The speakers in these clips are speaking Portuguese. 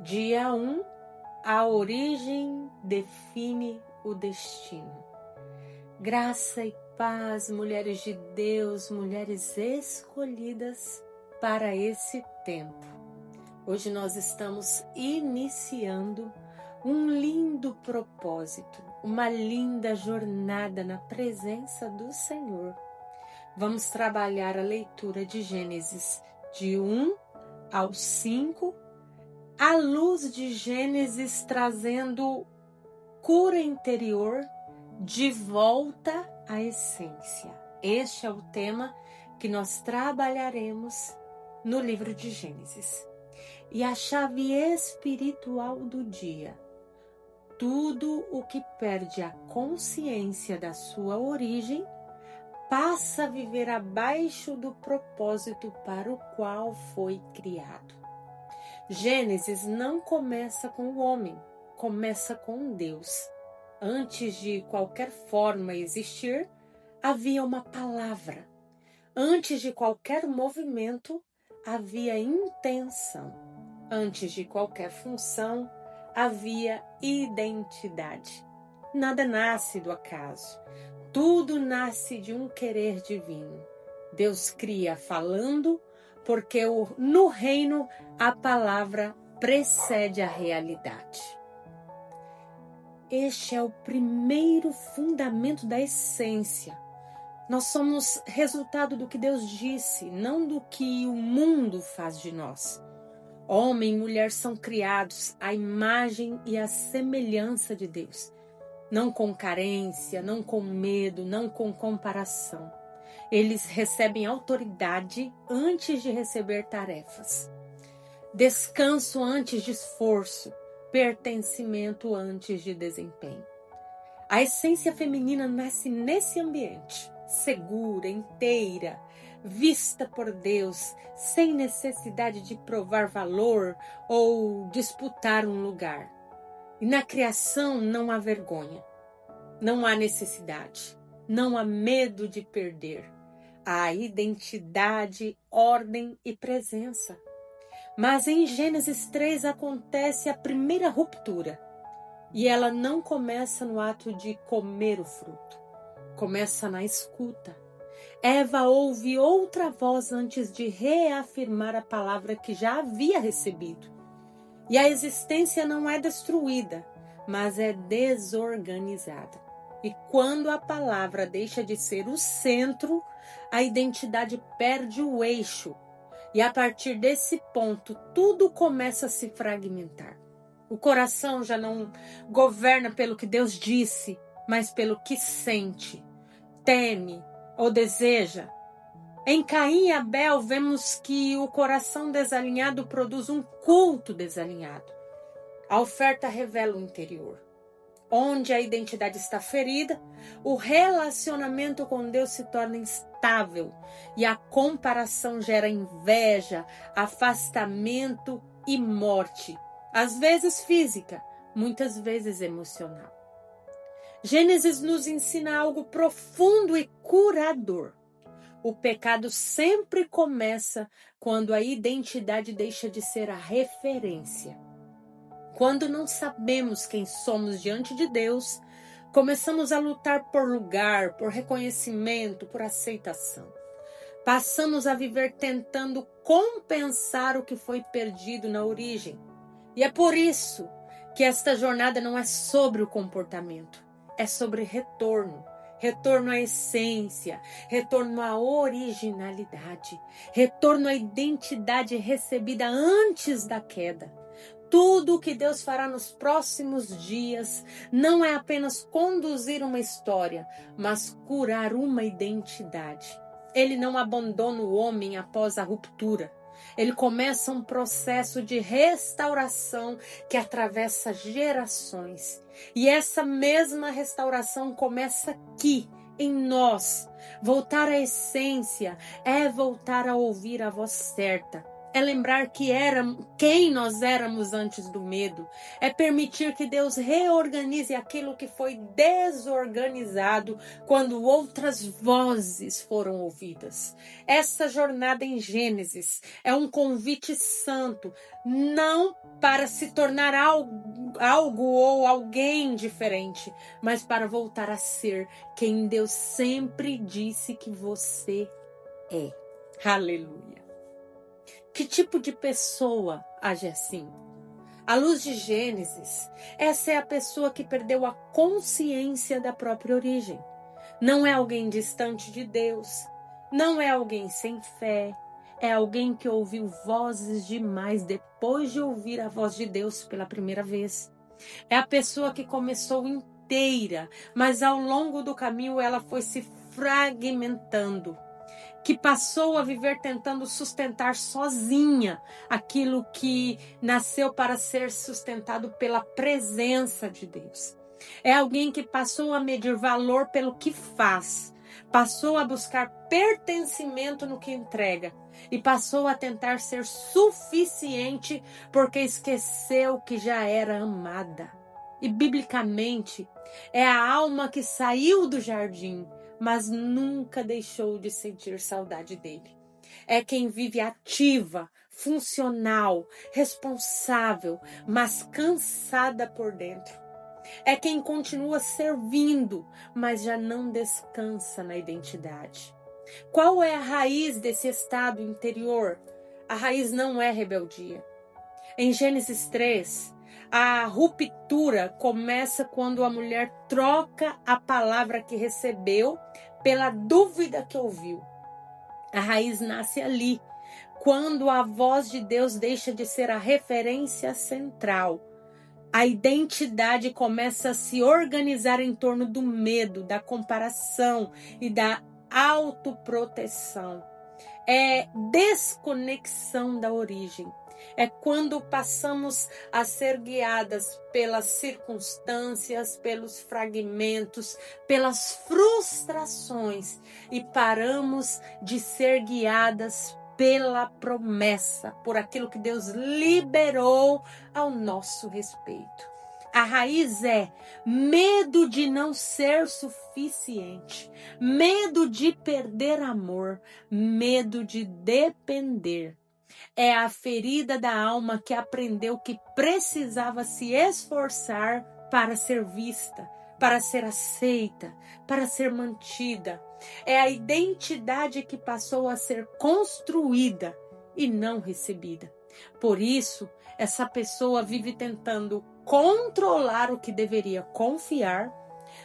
Dia 1. A origem define o destino. Graça e paz, mulheres de Deus, mulheres escolhidas para esse tempo. Hoje nós estamos iniciando um lindo propósito, uma linda jornada na presença do Senhor. Vamos trabalhar a leitura de Gênesis de 1 ao 5, à luz de Gênesis trazendo cura interior de volta à essência. Este é o tema que nós trabalharemos no livro de Gênesis. E a chave espiritual do dia: tudo o que perde a consciência da sua origem passa a viver abaixo do propósito para o qual foi criado. Gênesis não começa com o homem, começa com Deus. Antes de qualquer forma existir, havia uma palavra. Antes de qualquer movimento, havia intenção. Antes de qualquer função, havia identidade. Nada nasce do acaso. Tudo nasce de um querer divino. Deus cria falando, porque no reino a palavra precede a realidade. Este é o primeiro fundamento da essência. Nós somos resultado do que Deus disse, não do que o mundo faz de nós. Homem e mulher são criados à imagem e à semelhança de Deus. Não com carência, não com medo, não com comparação. Eles recebem autoridade antes de receber tarefas. Descanso antes de esforço. Pertencimento antes de desempenho. A essência feminina nasce nesse ambiente, segura, inteira, vista por Deus, sem necessidade de provar valor ou disputar um lugar. E na criação não há vergonha, não há necessidade, não há medo de perder. Há identidade, ordem e presença. Mas em Gênesis 3 acontece a primeira ruptura. E ela não começa no ato de comer o fruto. Começa na escuta. Eva ouve outra voz antes de reafirmar a palavra que já havia recebido. E a existência não é destruída, mas é desorganizada. E quando a palavra deixa de ser o centro, a identidade perde o eixo. E a partir desse ponto, tudo começa a se fragmentar. O coração já não governa pelo que Deus disse, mas pelo que sente, teme ou deseja. Em Caim e Abel, vemos que o coração desalinhado produz um culto desalinhado. A oferta revela o interior. Onde a identidade está ferida, o relacionamento com Deus se torna instável e a comparação gera inveja, afastamento e morte, às vezes física, muitas vezes emocional. Gênesis nos ensina algo profundo e curador. O pecado sempre começa quando a identidade deixa de ser a referência. Quando não sabemos quem somos diante de Deus, começamos a lutar por lugar, por reconhecimento, por aceitação. Passamos a viver tentando compensar o que foi perdido na origem. E é por isso que esta jornada não é sobre o comportamento, é sobre retorno. Retorno à essência, retorno à originalidade, retorno à identidade recebida antes da queda. Tudo o que Deus fará nos próximos dias não é apenas conduzir uma história, mas curar uma identidade. Ele não abandona o homem após a ruptura. Ele começa um processo de restauração que atravessa gerações. E essa mesma restauração começa aqui, em nós. Voltar à essência é voltar a ouvir a voz certa. É lembrar quem nós éramos antes do medo. É permitir que Deus reorganize aquilo que foi desorganizado quando outras vozes foram ouvidas. Essa jornada em Gênesis é um convite santo, não para se tornar algo ou alguém diferente, mas para voltar a ser quem Deus sempre disse que você é. Aleluia. Que tipo de pessoa age assim? À luz de Gênesis, essa é a pessoa que perdeu a consciência da própria origem. Não é alguém distante de Deus, não é alguém sem fé, é alguém que ouviu vozes demais depois de ouvir a voz de Deus pela primeira vez. É a pessoa que começou inteira, mas ao longo do caminho ela foi se fragmentando, que passou a viver tentando sustentar sozinha aquilo que nasceu para ser sustentado pela presença de Deus. É alguém que passou a medir valor pelo que faz, passou a buscar pertencimento no que entrega e passou a tentar ser suficiente porque esqueceu que já era amada. E biblicamente, é a alma que saiu do jardim, mas nunca deixou de sentir saudade dele. É quem vive ativa, funcional, responsável, mas cansada por dentro. É quem continua servindo, mas já não descansa na identidade. Qual é a raiz desse estado interior? A raiz não é rebeldia. Em Gênesis 3, a ruptura começa quando a mulher troca a palavra que recebeu pela dúvida que ouviu. A raiz nasce ali, quando a voz de Deus deixa de ser a referência central. A identidade começa a se organizar em torno do medo, da comparação e da autoproteção. É desconexão da origem. É quando passamos a ser guiadas pelas circunstâncias, pelos fragmentos, pelas frustrações e paramos de ser guiadas pela promessa, por aquilo que Deus liberou ao nosso respeito. A raiz é medo de não ser suficiente, medo de perder amor, medo de depender. É a ferida da alma que aprendeu que precisava se esforçar para ser vista, para ser aceita, para ser mantida. É a identidade que passou a ser construída e não recebida. Por isso, essa pessoa vive tentando controlar o que deveria confiar,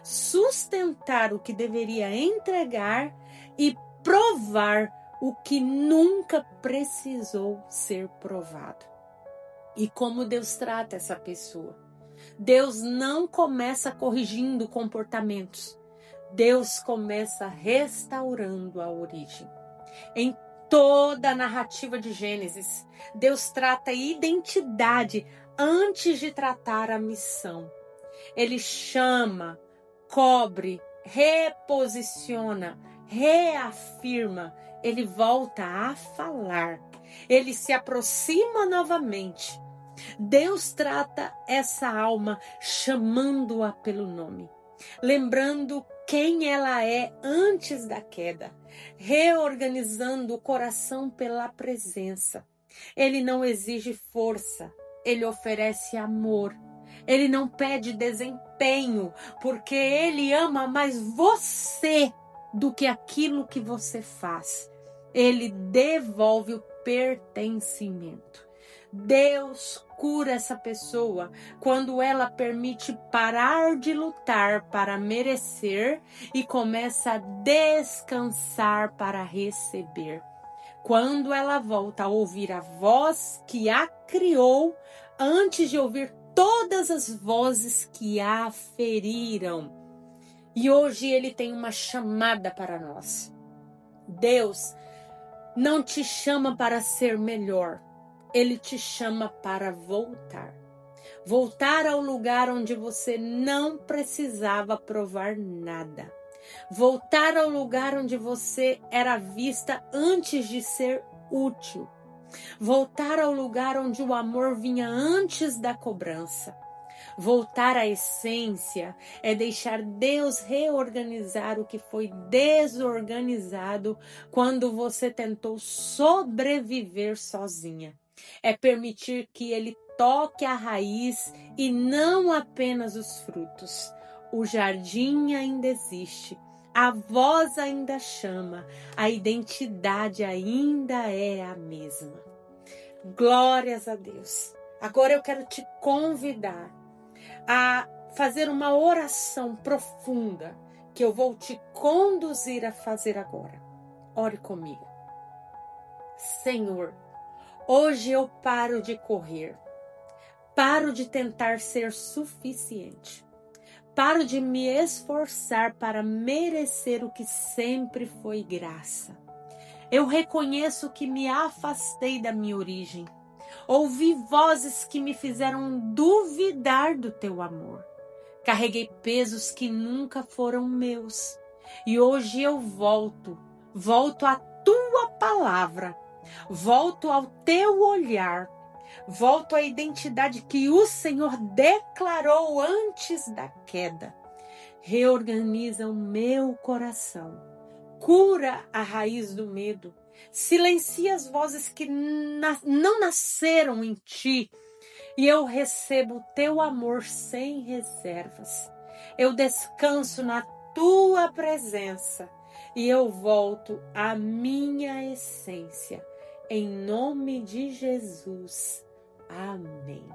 sustentar o que deveria entregar e provar o que nunca precisou ser provado. E como Deus trata essa pessoa? Deus não começa corrigindo comportamentos. Deus começa restaurando a origem. Em toda a narrativa de Gênesis, Deus trata a identidade antes de tratar a missão. Ele chama, cobre, reposiciona, reafirma. Ele volta a falar. Ele se aproxima novamente. Deus trata essa alma chamando-a pelo nome, lembrando quem ela é antes da queda, reorganizando o coração pela presença. Ele não exige força, ele oferece amor. Ele não pede desempenho, porque ele ama mais você do que aquilo que você faz. Ele devolve o pertencimento. Deus cura essa pessoa quando ela permite parar de lutar para merecer e começa a descansar para receber. Quando ela volta a ouvir a voz que a criou antes de ouvir todas as vozes que a feriram. E hoje ele tem uma chamada para nós. Deus não te chama para ser melhor. Ele te chama para voltar. Voltar ao lugar onde você não precisava provar nada. Voltar ao lugar onde você era vista antes de ser útil. Voltar ao lugar onde o amor vinha antes da cobrança. Voltar à essência é deixar Deus reorganizar o que foi desorganizado quando você tentou sobreviver sozinha. É permitir que Ele toque a raiz e não apenas os frutos. O jardim ainda existe, a voz ainda chama, a identidade ainda é a mesma. Glórias a Deus. Agora eu quero te convidar a fazer uma oração profunda que eu vou te conduzir a fazer agora. Ore comigo. Senhor, hoje eu paro de correr, paro de tentar ser suficiente, paro de me esforçar para merecer o que sempre foi graça. Eu reconheço que me afastei da minha origem. Ouvi vozes que me fizeram duvidar do teu amor. Carreguei pesos que nunca foram meus. E hoje eu volto à tua palavra, volto ao teu olhar, volto à identidade que o Senhor declarou antes da queda. Reorganiza o meu coração, cura a raiz do medo, silencia as vozes que não nasceram em ti, e eu recebo o teu amor sem reservas. Eu descanso na tua presença e eu volto à minha essência. Em nome de Jesus. Amém.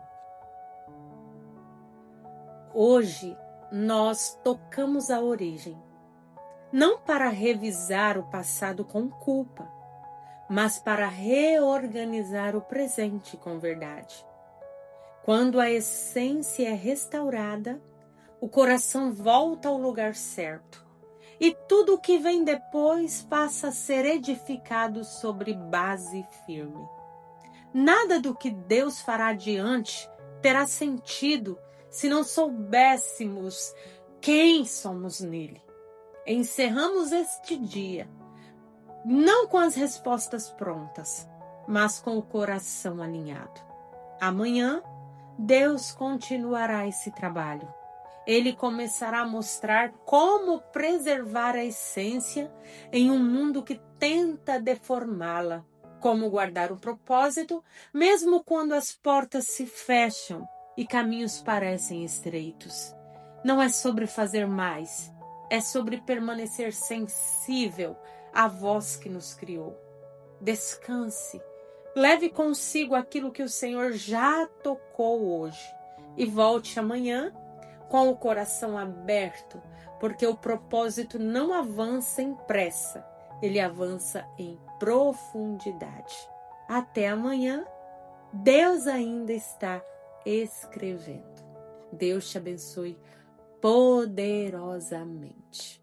Hoje nós tocamos a origem, não para revisar o passado com culpa, mas para reorganizar o presente com verdade. Quando a essência é restaurada, o coração volta ao lugar certo, e tudo o que vem depois passa a ser edificado sobre base firme. Nada do que Deus fará adiante terá sentido se não soubéssemos quem somos nele. Encerramos este dia, não com as respostas prontas, mas com o coração alinhado. Amanhã, Deus continuará esse trabalho. Ele começará a mostrar como preservar a essência em um mundo que tenta deformá-la, como guardar o propósito, mesmo quando as portas se fecham e caminhos parecem estreitos. Não é sobre fazer mais, é sobre permanecer sensível à voz que nos criou. Descanse, leve consigo aquilo que o Senhor já tocou hoje e volte amanhã com o coração aberto, porque o propósito não avança em pressa, ele avança em profundidade. Até amanhã, Deus ainda está escrevendo. Deus te abençoe poderosamente.